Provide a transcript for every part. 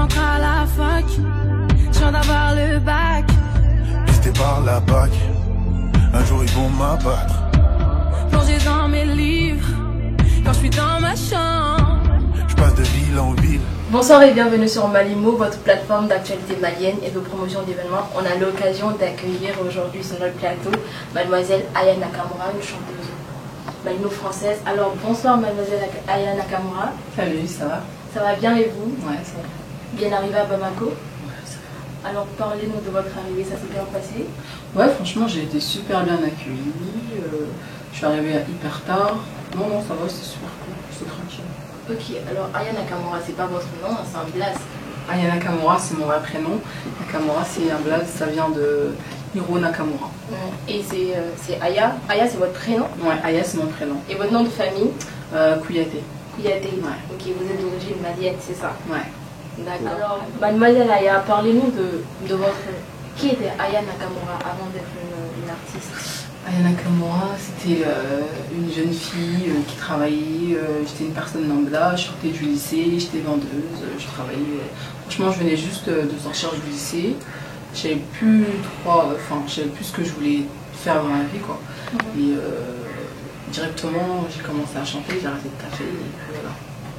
rentre à la fac, je viens d'avoir le bac. Pisté par la bac, un jour ils vont m'abattre. Plongé dans mes livres, quand je suis dans ma chambre. Je passe de ville en ville. Bonsoir et bienvenue sur Malimo, votre plateforme d'actualité malienne et de promotion d'événements. On a l'occasion d'accueillir aujourd'hui sur notre plateau mademoiselle Aya Nakamura, une chanteuse malino-française. Alors bonsoir mademoiselle Aya Nakamura. Salut, ça va? Ça va bien et vous? Ouais, ça va. Bien arrivé à Bamako? Ouais, ça va. Alors parlez-nous de votre arrivée, ça s'est bien passé? Ouais, franchement, j'ai été super bien accueillie. Je suis arrivée hyper tard. Non, ça va, c'était super cool, c'était tranquille. Ok, alors Aya Nakamura, c'est pas votre nom, c'est un blaze. Aya Nakamura, c'est mon vrai prénom. Nakamura, c'est un blaze, ça vient de Hiro Nakamura. Et c'est Aya. Aya, c'est votre prénom? Ouais, Aya, c'est mon prénom. Et votre nom de famille? Kouyaté. Kouyaté. Ouais. Ok, vous êtes d'origine malienne, c'est ça? Ouais. D'accord. Alors, mademoiselle Aya, parlez-nous de votre... Qui était Aya Nakamura avant d'être une artiste? Aya Nakamura, c'était une jeune fille qui travaillait. J'étais une personne lambda, je sortais du lycée, j'étais vendeuse, je travaillais. Franchement, je venais juste de sortir du lycée. Je savais plus ce que je voulais faire dans la vie, quoi. Et directement, j'ai commencé à chanter, j'ai arrêté de taffer, et puis voilà.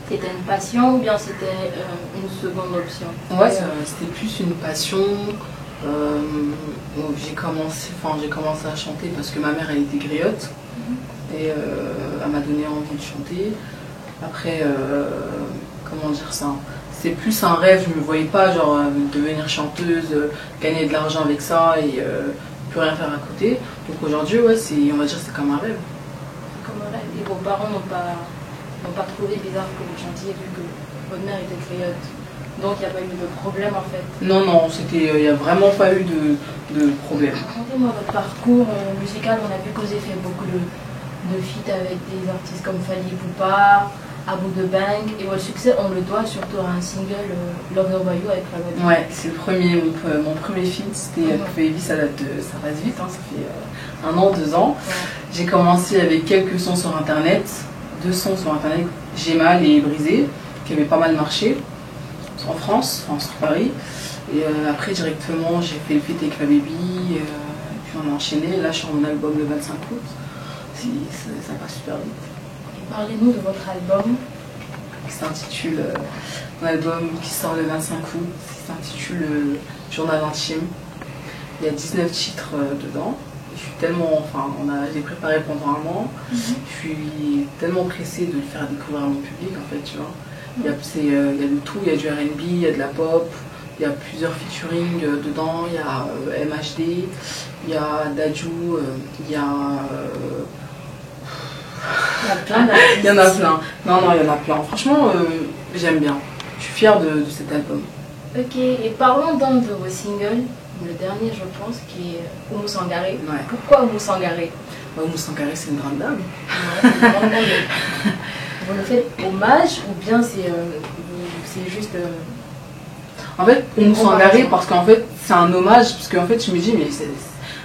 C'était une passion ou bien c'était une seconde option? Ouais, c'était plus une passion. J'ai commencé à chanter parce que ma mère elle était griotte et elle m'a donné envie de chanter. Après, comment dire ça, c'est plus un rêve, je me voyais pas genre devenir chanteuse, gagner de l'argent avec ça et plus rien faire à côté. Donc aujourd'hui, ouais, on va dire c'est comme un rêve. Comme un rêve. Et vos parents n'ont pas trouvé bizarre que vous chantiez vu que votre mère était griotte? Donc il n'y a pas eu de problème en fait? Non, il n'y a vraiment pas eu de problème. Racontez-moi votre parcours musical. On a vu que vous avez fait beaucoup de feats avec des artistes comme Fally Ipupa, Abou de Bang. Et votre succès, on le doit surtout à un single Love No Bayou avec la Baby. Ouais, c'est mon premier feat, c'était Baby, ça passe vite, hein, ça fait 1 an, 2 ans. Ouais. J'ai commencé avec quelques sons sur internet, 2 sons sur internet, J'ai mal et Brisé, qui avaient pas mal marché. En France, sur Paris, et après directement j'ai fait le feat avec la Baby, puis on a enchaîné. Là je suis en mon album le 25 août, ça passe super vite. Et parlez-nous de votre album qui s'intitule, mon album qui sort le 25 août, qui s'intitule Journal intime. Il y a 19 titres dedans. Je suis tellement, j'ai préparé pendant 1 an, je suis tellement pressée de le faire découvrir à mon public en fait, tu vois. Il y a de tout, il y a du R&B, il y a de la pop, il y a plusieurs featuring dedans, il y a MHD, il y a Dadju, il y a... il y en a plein. Non, il y en a plein. Franchement, j'aime bien. Je suis fière de cet album. Ok, et parlons donc de vos singles. Le dernier, je pense, qui est Oumou Sangaré. Ouais. Pourquoi Oumou Sangaré? Oumou Sangaré, c'est une grande dame. Ouais, c'est une grande dame. Vous le faites hommage ou bien c'est juste... En fait, Oumou Sangaré, parce qu'en fait, c'est un hommage, parce qu'en fait, je me dis, mais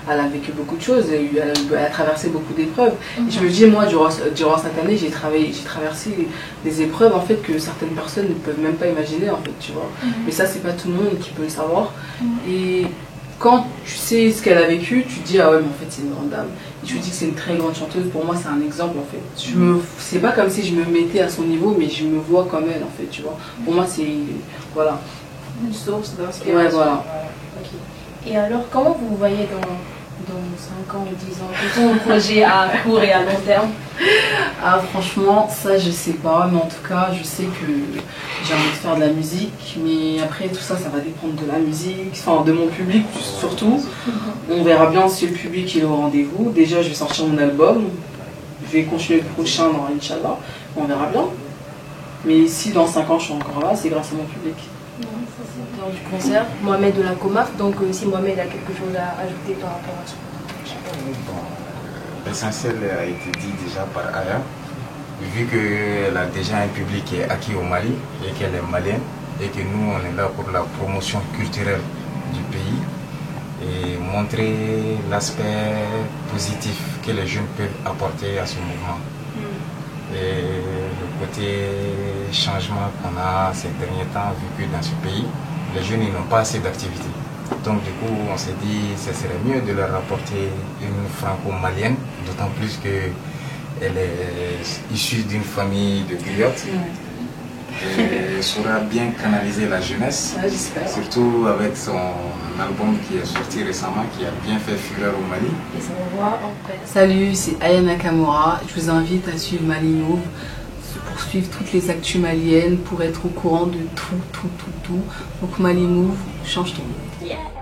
elle a vécu beaucoup de choses, elle a traversé beaucoup d'épreuves. Et je me dis, moi, durant cette année, j'ai traversé des épreuves, en fait, que certaines personnes ne peuvent même pas imaginer, en fait, tu vois. Mais ça, c'est pas tout le monde qui peut le savoir. Et quand tu sais ce qu'elle a vécu, tu te dis, ah ouais, mais en fait, c'est une grande dame. Et tu dis que c'est une très grande chanteuse. Pour moi, c'est un exemple, en fait. C'est pas comme si je me mettais à son niveau, mais je me vois comme elle, en fait, tu vois. Pour moi, c'est... Voilà. Une source d'inspiration. Ouais, voilà. Okay. Et alors, comment vous voyez dans 5 ans ou 10 ans? Quels sont vos projets à court et à long terme? Ah, franchement, ça, je sais pas. Mais en tout cas, je sais que j'ai envie de faire de la musique. Mais après, tout ça, ça va dépendre de la musique, de mon public surtout. On verra bien si le public est au rendez-vous. Déjà, je vais sortir mon album. Je vais continuer le prochain dans Inch'Allah. On verra bien. Mais si dans 5 ans, je suis encore là, c'est grâce à mon public. Lors du concert, Mohamed de la Comaf, donc si Mohamed a quelque chose à ajouter par rapport à ça. Bon, l'essentiel a été dit déjà par Aya, vu qu'elle a déjà un public qui est acquis au Mali et qu'elle est malienne et que nous on est là pour la promotion culturelle du pays et montrer l'aspect positif que les jeunes peuvent apporter à ce mouvement. Et le côté changements qu'on a ces derniers temps, vu que dans ce pays, les jeunes n'ont pas assez d'activités. Donc du coup, on s'est dit que ce serait mieux de leur rapporter une franco-malienne, d'autant plus qu'elle est issue d'une famille de griottes. Et saura bien canaliser la jeunesse, surtout avec son album qui est sorti récemment, qui a bien fait fureur au Mali. Et ça on voit en presse. Salut, c'est Aya Nakamura. Je vous invite à suivre Mali Move, pour suivre toutes les actus maliennes, pour être au courant de tout. Donc Mali Move, change ton monde. Yeah.